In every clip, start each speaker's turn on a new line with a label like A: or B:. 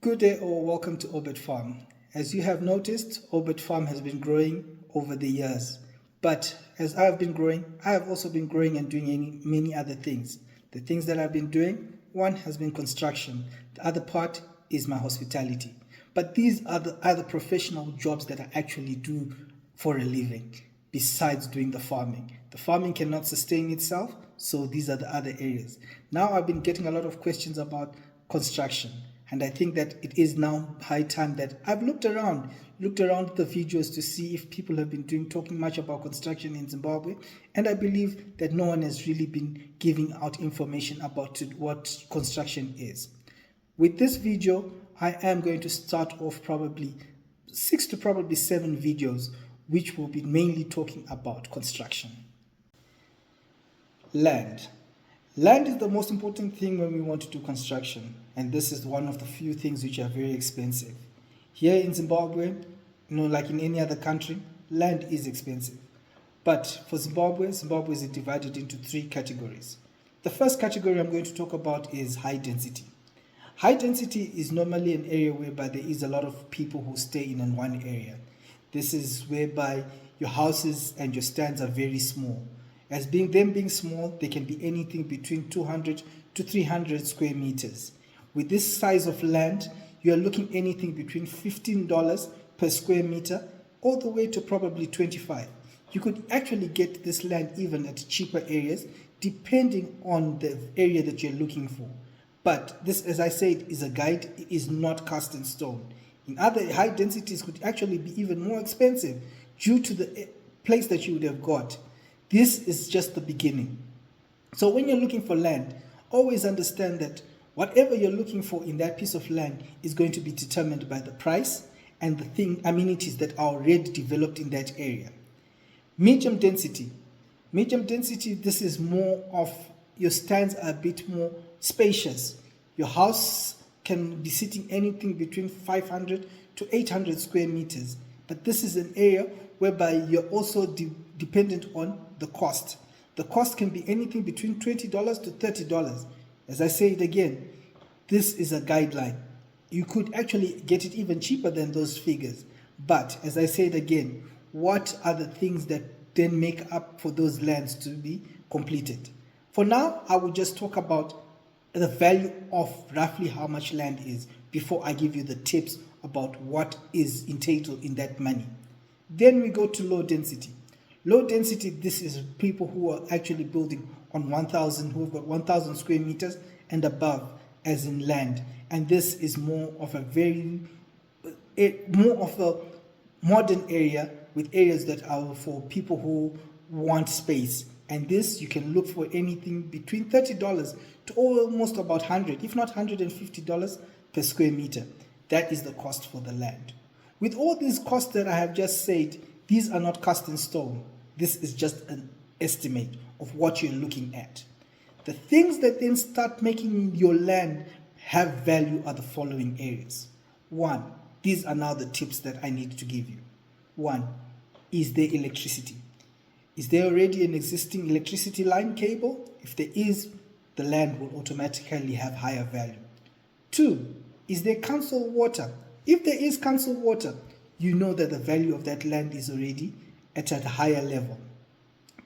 A: Good day or welcome to Orbit Farm. As you have noticed, Orbit Farm has been growing over the years. But as I have been growing, I have also been growing and doing many other things. The things that I've been doing, one has been construction. The other part is my hospitality. But these are the other professional jobs that I actually do for a living, besides doing the farming. The farming cannot sustain itself, so these are the other areas. Now I've been getting a lot of questions about construction. And I think that it is now high time that I've looked around the videos to see if people have been talking much about construction in Zimbabwe. And I believe that no one has really been giving out information about what construction is. With this video, I am going to start off probably 6 to probably 7 videos, which will be mainly talking about construction. Land. Land is the most important thing when we want to do construction, and this is one of the few things which are very expensive. Here in Zimbabwe, like in any other country, land is expensive. But for Zimbabwe is divided into 3 categories. The first category I'm going to talk about is high density. High density is normally an area whereby there is a lot of people who stay in one area. This is whereby your houses and your stands are very small. As being small, they can be anything between 200 to 300 square meters. With this size of land, you are looking anything between $15 per square meter all the way to probably $25. You could actually get this land even at cheaper areas depending on the area that you're looking for. But this, as I said, is a guide. It is not cast in stone. In other high densities could actually be even more expensive due to the place that you would have got. This is just the beginning. So when you're looking for land, always understand that whatever you're looking for in that piece of land is going to be determined by the price and the amenities that are already developed in that area. Medium density. Medium density, this is more of your stands are a bit more spacious. Your house can be sitting anything between 500 to 800 square meters. But this is an area whereby you're also dependent on the cost. The cost can be anything between $20 to $30. As I say it again, this is a guideline. You could actually get it even cheaper than those figures. But as I say it again, what are the things that then make up for those lands to be completed? For now, I will just talk about the value of roughly how much land is before I give you the tips about what is entailed in that money. Then we go to low density. Low density, this is people who are actually building on who've got 1,000 square meters and above as in land. And this is more of a modern area with areas that are for people who want space. And this, you can look for anything between $30 to almost about $100, if not $150 per square meter. That is the cost for the land. With all these costs that I have just said, these are not cast in stone. This is just an estimate of what you're looking at. The things that then start making your land have value are the following areas. 1, these are now the tips that I need to give you. 1, is there electricity? Is there already an existing electricity line cable? If there is, the land will automatically have higher value. 2, is there council water? If there is council water, you know that the value of that land is already at a higher level.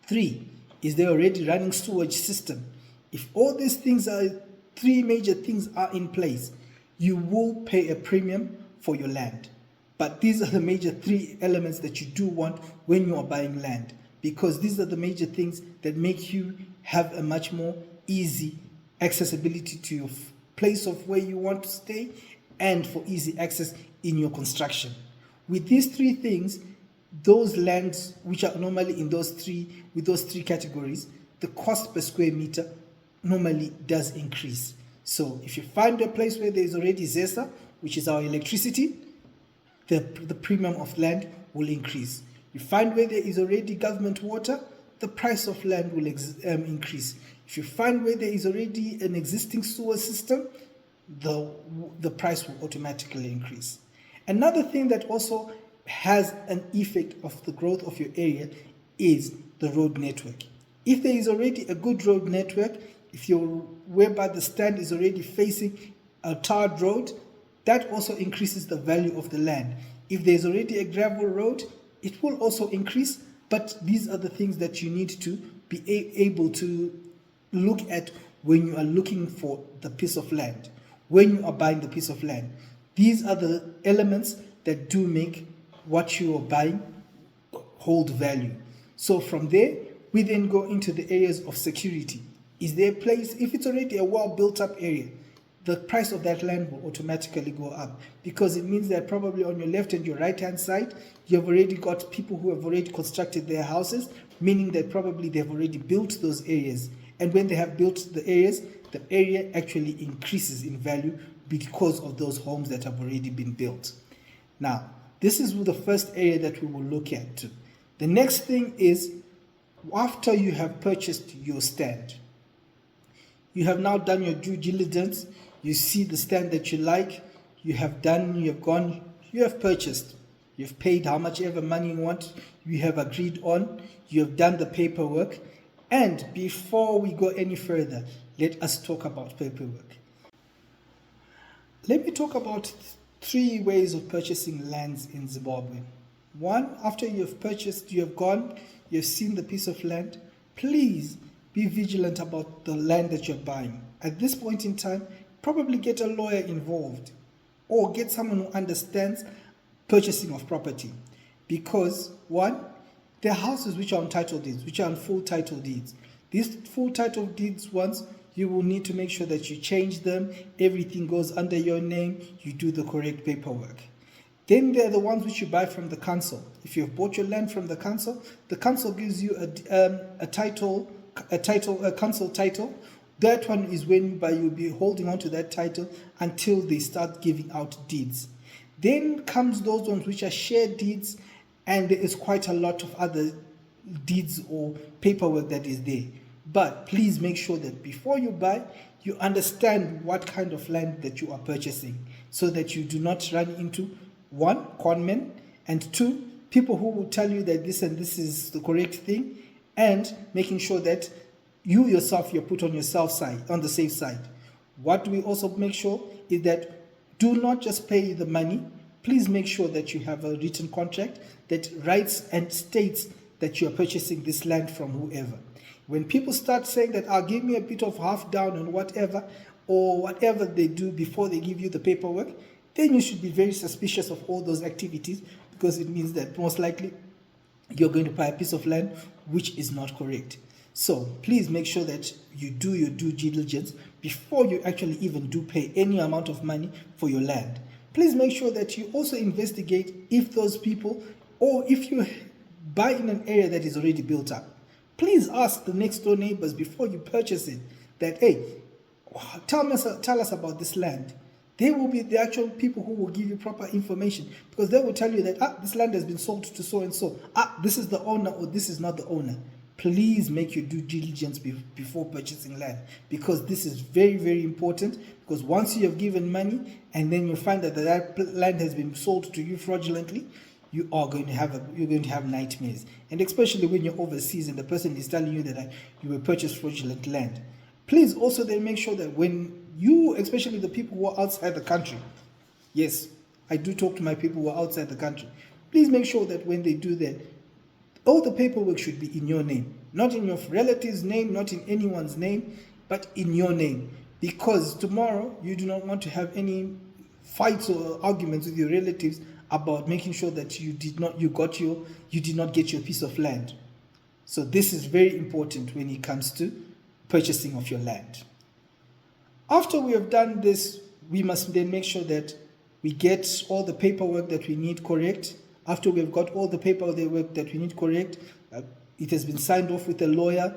A: 3, is there already running sewage system? If all these things are 3 major things are in place, you will pay a premium for your land. But these are the major 3 elements that you do want when you are buying land, because these are the major things that make you have a much more easy accessibility to your place of where you want to stay and for easy access in your construction. With these 3 things, those lands which are normally in those 3 categories, the cost per square meter normally does increase. So if you find a place where there is already ZESA, which is our electricity, the premium of land will increase. You find where there is already government water, the price of land will increase. If you find where there is already an existing sewer system, the price will automatically increase. Another thing that also has an effect of the growth of your area is the road network. If there is already a good road network, whereby the stand is already facing a tarred road, that also increases the value of the land. If there's already a gravel road, it will also increase, but these are the things that you need to be able to look at when you are looking for the piece of land, when you are buying the piece of land. These are the elements that do make what you are buying hold value. So from there, we then go into the areas of security. Is there a place, if it's already a well built up area, the price of that land will automatically go up, because it means that probably on your left and your right hand side, you have already got people who have already constructed their houses, meaning that probably they've already built those areas. And when they have built the areas, the area actually increases in value because of those homes that have already been built. Now, this is the first area that we will look at. The next thing is, after you have purchased your stand, you have now done your due diligence, you see the stand that you like, you have gone, you have purchased, you've paid how much ever money you want, you have agreed on, you have done the paperwork. And before we go any further, let us talk about paperwork. Let me talk about 3 ways of purchasing lands in Zimbabwe. 1, after you have purchased, you have gone, you have seen the piece of land, please be vigilant about the land that you're buying. At this point in time, probably get a lawyer involved or get someone who understands purchasing of property. Because 1, there are houses which are on title deeds, which are on full title deeds. These full title deeds ones, you will need to make sure that you change them, everything goes under your name, you do the correct paperwork. Then there are the ones which you buy from the council. If you've bought your land from the council gives you a council title. That one is when you'll be holding on to that title until they start giving out deeds. Then comes those ones which are shared deeds, and there is quite a lot of other deeds or paperwork that is there. But please make sure that before you buy, you understand what kind of land that you are purchasing, so that you do not run into 1, conmen, and 2, people who will tell you that this and this is the correct thing, and making sure that you yourself, you're put on the safe side. What we also make sure is that do not just pay the money. Please make sure that you have a written contract that writes and states that you are purchasing this land from whoever. When people start saying that, give me a bit of half down on whatever, or whatever they do before they give you the paperwork, then you should be very suspicious of all those activities, because it means that most likely you're going to buy a piece of land which is not correct. So please make sure that you do your due diligence before you actually even do pay any amount of money for your land. Please make sure that you also investigate if those people, or if you buy in an area that is already built up, please ask the next door neighbors before you purchase it that, hey, tell us about this land. They will be the actual people who will give you proper information, because they will tell you that, this land has been sold to so and so. This is the owner, or this is not the owner. Please make your due diligence before purchasing land, because this is very, very important. Because once you have given money and then you find that that land has been sold to you fraudulently, you're going to have nightmares. And especially when you're overseas and the person is telling you that you will purchase fraudulent land. Please also then make sure that when you, especially the people who are outside the country, yes, I do talk to my people who are outside the country, please make sure that when they do that, all the paperwork should be in your name, not in your relative's name, not in anyone's name, but in your name. Because tomorrow you do not want to have any fights or arguments with your relatives about making sure that you did not get your piece of land. So this is very important when it comes to purchasing of your land. After we have done this, we must then make sure that we get all the paperwork that we need correct. After we've got all the paperwork that we need correct, it has been signed off with a lawyer.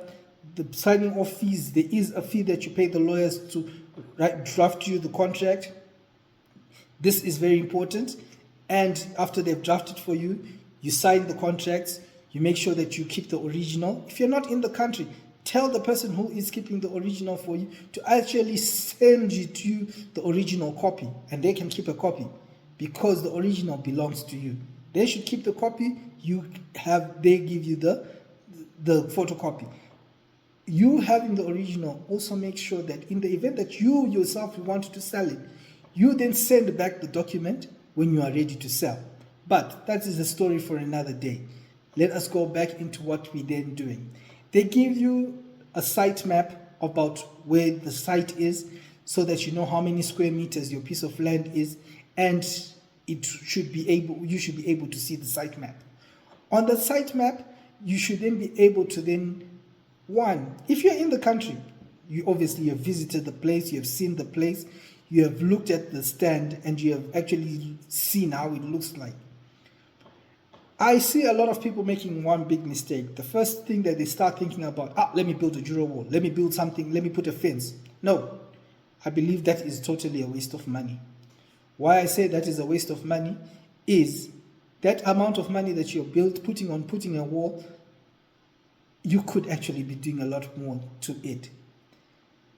A: The signing off fees, there is a fee that you pay the lawyers to draft you the contract. This is very important. And after they've drafted for you, you sign the contracts. You make sure that you keep the original. If you're not in the country, tell the person who is keeping the original for you to actually send you the original copy, and they can keep a copy, because the original belongs to you. They should keep the copy. They give you the photocopy. You having the original, also make sure that in the event that you yourself want to sell it, You then send back the document when you are ready to sell. But that is a story for another day. Let us go back into what we're then doing. They give you a site map about where the site is so that you know how many square meters your piece of land is, and you should be able to see the site map. On the site map, you should then be able to one, if you're in the country, you obviously have visited the place, you have seen the place, you have looked at the stand, and you have actually seen how it looks like. I see a lot of people making one big mistake. The first thing that they start thinking about, let me build a duro wall, let me build something, let me put a fence. No, I believe that is totally a waste of money. Why I say that is a waste of money is that amount of money that you're putting a wall, you could actually be doing a lot more to it.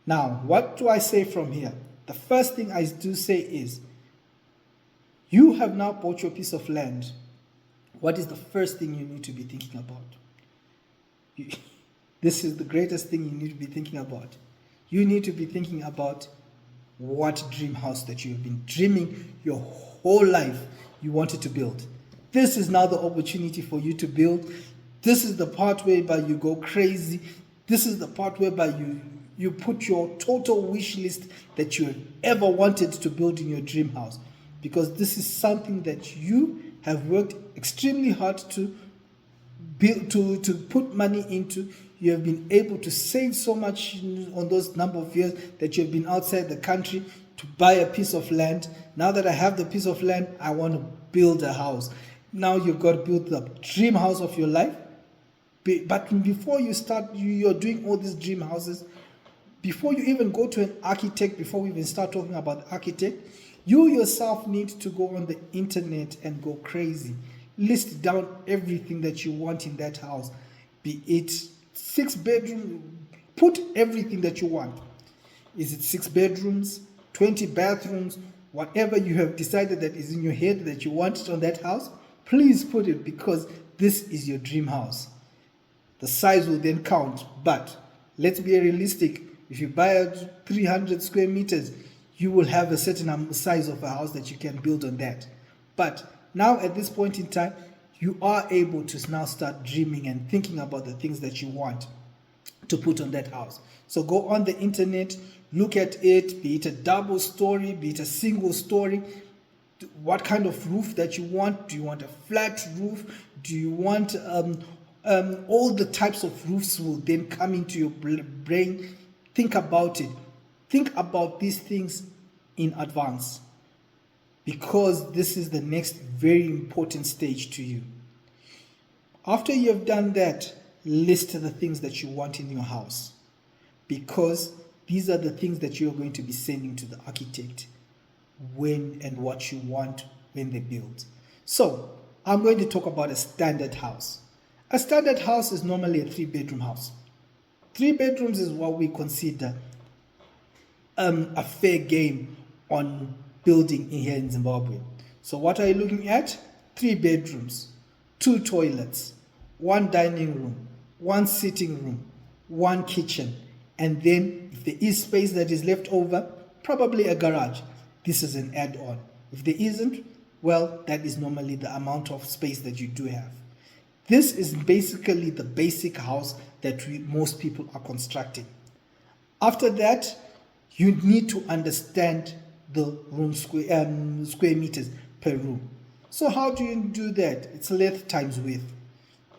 A: Now, what do I say from here? The first thing I do say is, you have now bought your piece of land. What is the first thing you need to be thinking about? This is the greatest thing you need to be thinking about. You need to be thinking about what dream house that you have been dreaming your whole life you wanted to build. This is now the opportunity for you to build. This is the part whereby you go crazy. This is the part whereby you put your total wish list that you ever wanted to build in your dream house. Because this is something that you have worked extremely hard to build, to put money into. You have been able to save so much on those number of years that you have been outside the country to buy a piece of land. Now that I have the piece of land, I want to build a house. Now you've got to build the dream house of your life. But before you start, you're doing all these dream houses, before you even go to an architect, before we even start talking about the architect, you yourself need to go on the internet and go crazy. List down everything that you want in that house. Be it 6 bedrooms, put everything that you want. Is it 6 bedrooms, 20 bathrooms, whatever you have decided that is in your head that you want it on that house, please put it, because this is your dream house. The size will then count, but let's be realistic. If you buy a 300 square meters, you will have a certain size of a house that you can build on that. But now at this point in time, you are able to now start dreaming and thinking about the things that you want to put on that house. So go on the internet, look at it, be it a double story, be it a single story, what kind of roof that you want. Do you want a flat roof? Do you want all the types of roofs will then come into your brain. Think about it. Think about these things in advance, because this is the next very important stage to you. After you have done that, list the things that you want in your house, because these are the things that you're going to be sending to the architect when and what you want when they build. So I'm going to talk about a standard house. A standard house is normally a 3-bedroom house. 3 bedrooms is what we consider a fair game on building in here in Zimbabwe. So what are you looking at? 3 bedrooms, 2 toilets, 1 dining room, 1 sitting room, 1 kitchen, and then if there is space that is left over, probably a garage. This is an add-on. If there isn't, well, that is normally the amount of space that you do have. This is basically the basic house that most people are constructing. After that, you need to understand the room square meters per room. So how do you do that? It's length times width.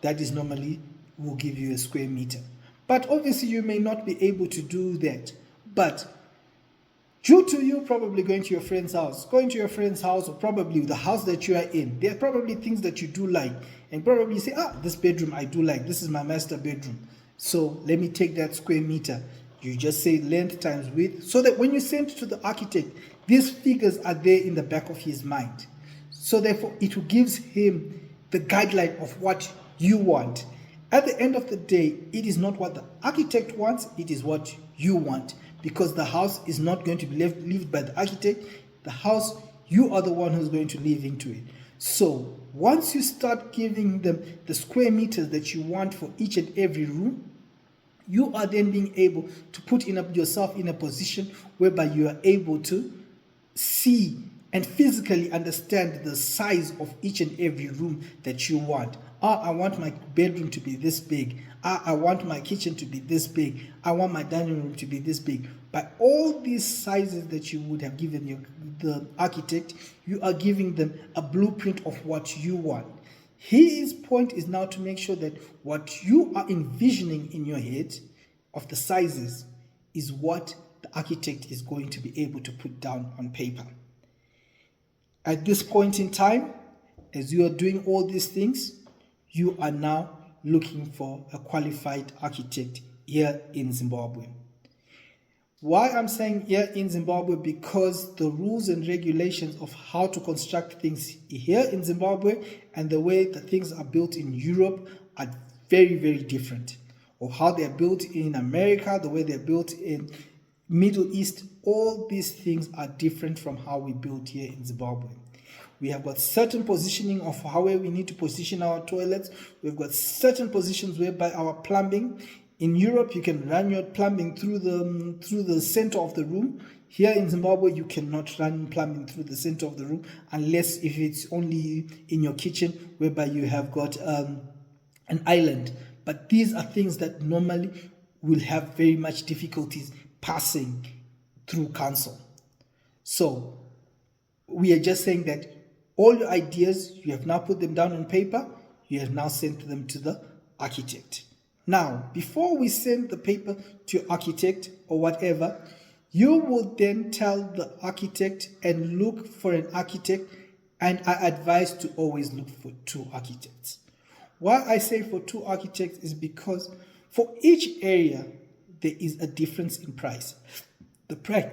A: That is normally will give you a square meter. But obviously you may not be able to do that. But due to you probably going to your friend's house, or probably the house that you are in, there are probably things that you do like, and probably say, this bedroom I do like, this is my master bedroom. So let me take that square meter. You just say length times width, so that when you send it to the architect, these figures are there in the back of his mind. So therefore, it gives him the guideline of what you want. At the end of the day, it is not what the architect wants, it is what you want. Because the house is not going to be lived by the architect. The house, you are the one who's going to live into it. So once you start giving them the square meters that you want for each and every room, you are then being able to put yourself in a position whereby you are able to see and physically understand the size of each and every room that you want. I want my bedroom to be this big. I want my kitchen to be this big. I want my dining room to be this big. By all these sizes that you would have given the architect, you are giving them a blueprint of what you want. His point is now to make sure that what you are envisioning in your head of the sizes is what the architect is going to be able to put down on paper. At this point in time, as you are doing all these things, you are now looking for a qualified architect here in Zimbabwe. Why I'm saying here in Zimbabwe? Because the rules and regulations of how to construct things here in Zimbabwe and the way that things are built in Europe are very, very different. Or how they are built in America, the way they're built in Middle East, all these things are different from how we build here in Zimbabwe. We have got certain positioning of how we need to position our toilets. We've got certain positions whereby our plumbing. In Europe, you can run your plumbing through the center of the room. Here in Zimbabwe, you cannot run plumbing through the center of the room unless if it's only in your kitchen, whereby you have got an island. But these are things that normally will have very much difficulties passing through council. So we are just saying that all your ideas, you have now put them down on paper, you have now sent them to the architect. Now, before we send the paper to your architect or whatever, you will then tell the architect and look for an architect, and I advise to always look for 2 architects. Why I say for 2 architects is because for each area, there is a difference in price. The price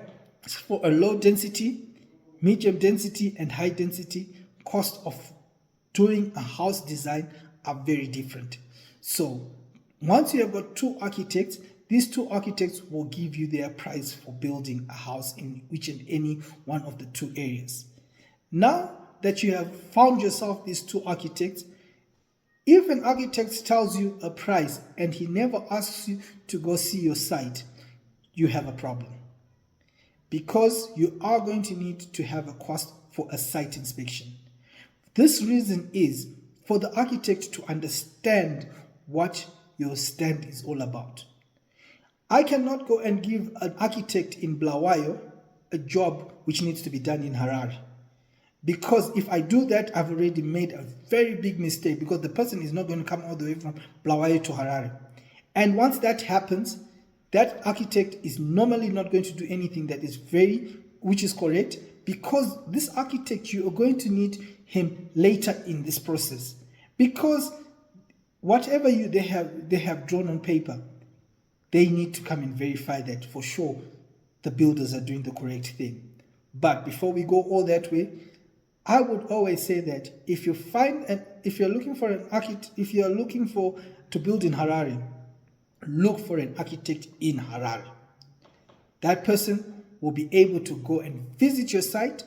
A: for a low density, medium density, and high density cost of doing a house design are very different. So once you have got 2 architects, these 2 architects will give you their price for building a house in which and any one of the 2 areas. Now that you have found yourself these 2 architects, if an architect tells you a price and he never asks you to go see your site, you have a problem. Because you are going to need to have a cost for a site inspection. This reason is for the architect to understand what your stand is all about. I cannot go and give an architect in Bulawayo a job which needs to be done in Harare. Because if I do that, I've already made a very big mistake, because the person is not going to come all the way from Bulawayo to Harare. And once that happens, that architect is normally not going to do anything that is which is correct, because this architect, you are going to need him later in this process. Because whatever they have drawn on paper, they need to come and verify that for sure the builders are doing the correct thing. But before we go all that way, I would always say that if you're looking for an architect, if you're looking to build in Harare, look for an architect in Harare. That person will be able to go and visit your site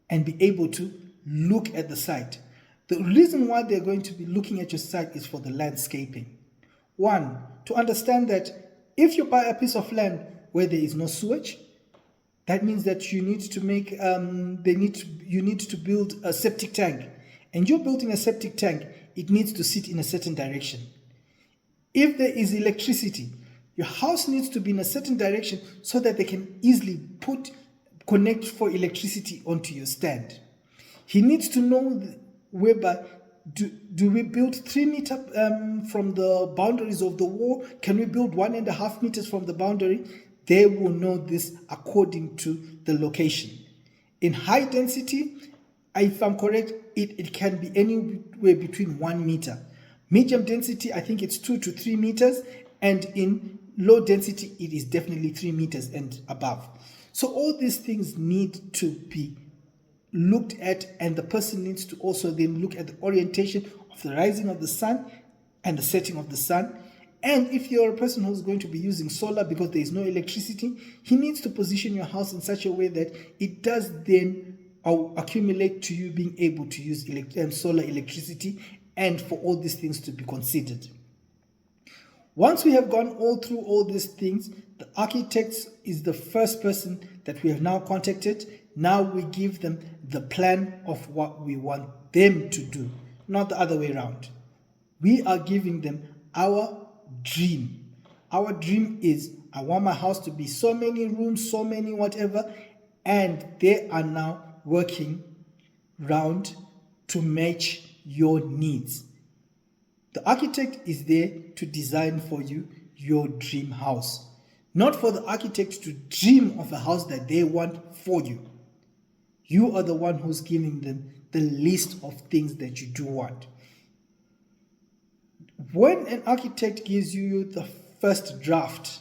A: and be able to look at the site. The reason why they're going to be looking at your site is for the landscaping. 1, to understand that if you buy a piece of land where there is no sewage, that means that you need to you need to build a septic tank. And you're building a septic tank, it needs to sit in a certain direction. If there is electricity, your house needs to be in a certain direction so that they can easily connect for electricity onto your stand. He needs to know whereby do we build 3 meters from the boundaries of the wall? Can we build 1.5 meters from the boundary? They will know this according to the location. In high density, if I'm correct, it can be anywhere between 1 meter. Medium density, I think it's 2 to 3 meters. And in low density, it is definitely 3 meters and above. So all these things need to be looked at, and the person needs to also then look at the orientation of the rising of the sun and the setting of the sun. And if you're a person who's going to be using solar because there is no electricity, he needs to position your house in such a way that it does then accumulate to you being able to use solar electricity, and for all these things to be considered. Once we have gone through all these things, the architect is the first person that we have now contacted. Now we give them the plan of what we want them to do, not the other way around. We are giving them our dream. Our dream is, I want my house to be so many rooms, so many whatever, and they are now working round to match your needs. The architect is there to design for you your dream house, not for the architect to dream of a house that they want for you. You are the one who's giving them the list of things that you do want. When an architect gives you the first draft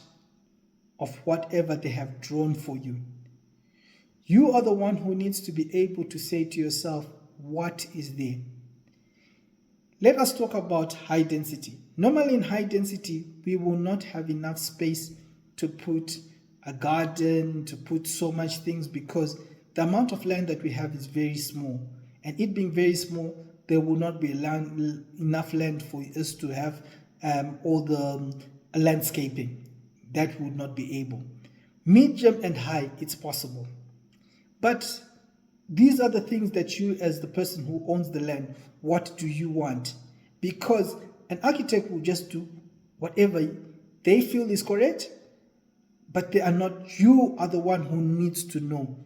A: of whatever they have drawn for you, you are the one who needs to be able to say to yourself, what is there? Let us talk about high density. Normally in high density, we will not have enough space to put a garden, to put so much things, because the amount of land that we have is very small. And it being very small, there will not be enough land for us to have all the landscaping. That would not be able. Medium and high, it's possible. But these are the things that you, as the person who owns the land, what do you want? Because an architect will just do whatever they feel is correct, but they are not, you are the one who needs to know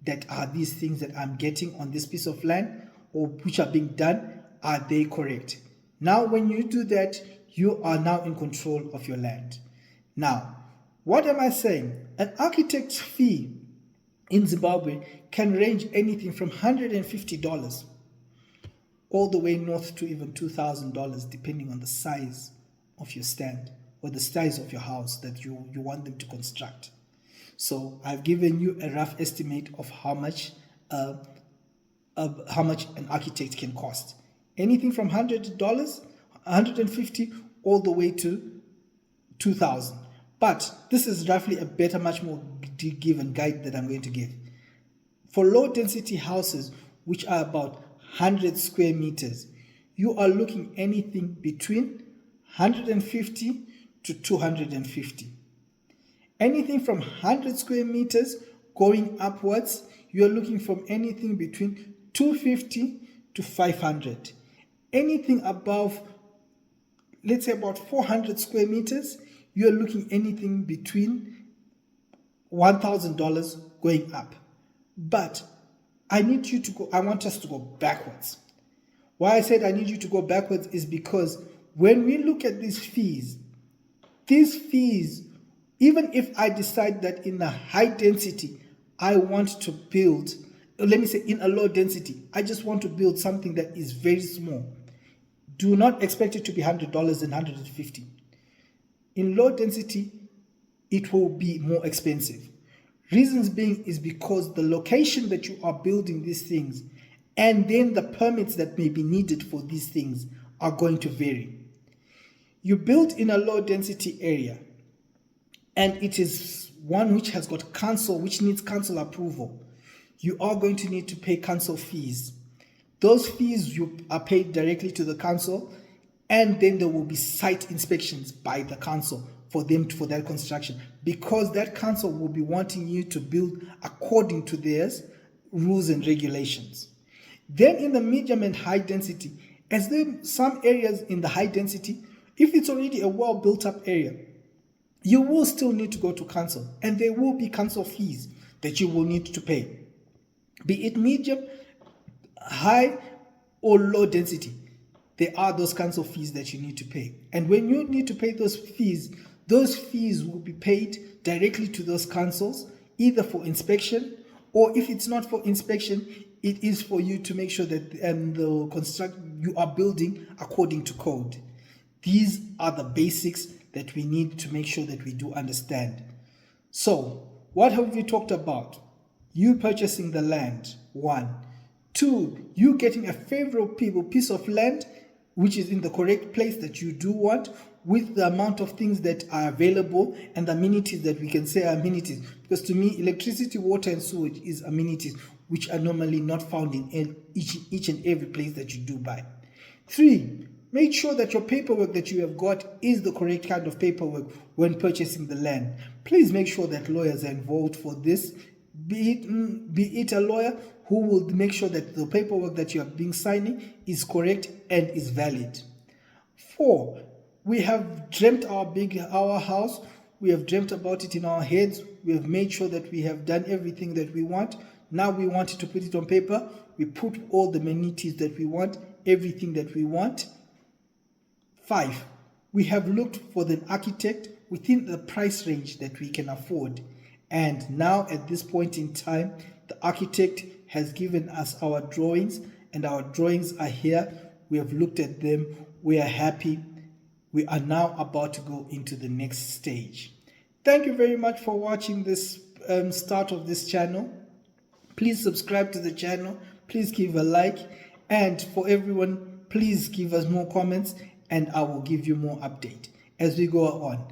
A: that are these things that I'm getting on this piece of land or which are being done, are they correct? Now, when you do that, you are now in control of your land. Now, what am I saying? An architect's fee in Zimbabwe can range anything from $150 all the way north to even $2,000, depending on the size of your stand or the size of your house that you want them to construct. So I've given you a rough estimate of how much an architect can cost. Anything from $100, $150, all the way to $2,000. But this is roughly a better, much more given guide that I'm going to give. For low density houses, which are about 100 square meters, you are looking anything between 150 to 250. Anything from 100 square meters going upwards, you are looking from anything between 250 to 500. Anything above, let's say about 400 square meters, you are looking anything between $1,000 going up. But I want us to go backwards. Why I said I need you to go backwards is because when we look at these fees, even if I decide that in a high density, I want to build, let me say in a low density, I just want to build something that is very small. Do not expect it to be $100 and $150. In low density, it will be more expensive. Reasons being is because the location that you are building these things and then the permits that may be needed for these things are going to vary. You build in a low density area and it is one which has got council, which needs council approval. You are going to need to pay council fees. Those fees you are paid directly to the council, and then there will be site inspections by the council for that construction, because that council will be wanting you to build according to their rules and regulations. Then in the medium and high density, as then some areas in the high density, if it's already a well built up area, you will still need to go to council, and there will be council fees that you will need to pay, be it medium, high, or low density. There are those council fees that you need to pay. And when you need to pay those fees will be paid directly to those councils, either for inspection, or if it's not for inspection, it is for you to make sure that you are building according to code. These are the basics that we need to make sure that we do understand. So, what have we talked about? You purchasing the land, 1. 2, you getting a favorable piece of land which is in the correct place that you do want, with the amount of things that are available and the amenities that we can say are amenities. Because to me, electricity, water, and sewage is amenities which are normally not found in each and every place that you do buy. 3, make sure that your paperwork that you have got is the correct kind of paperwork when purchasing the land. Please make sure that lawyers are involved for this be it a lawyer who will make sure that the paperwork that you are being signing is correct and is valid. 4, we have dreamt our house. We have dreamt about it in our heads. We have made sure that we have done everything that we want. Now we wanted to put it on paper. We put all the amenities that we want, everything that we want. 5, we have looked for the architect within the price range that we can afford. And now at this point in time, the architect has given us our drawings, and our drawings are here. We have looked at them. We are happy. We are now about to go into the next stage. Thank you very much for watching this start of this channel. Please subscribe to the channel. Please give a like. And for everyone, please give us more comments, and I will give you more update as we go on.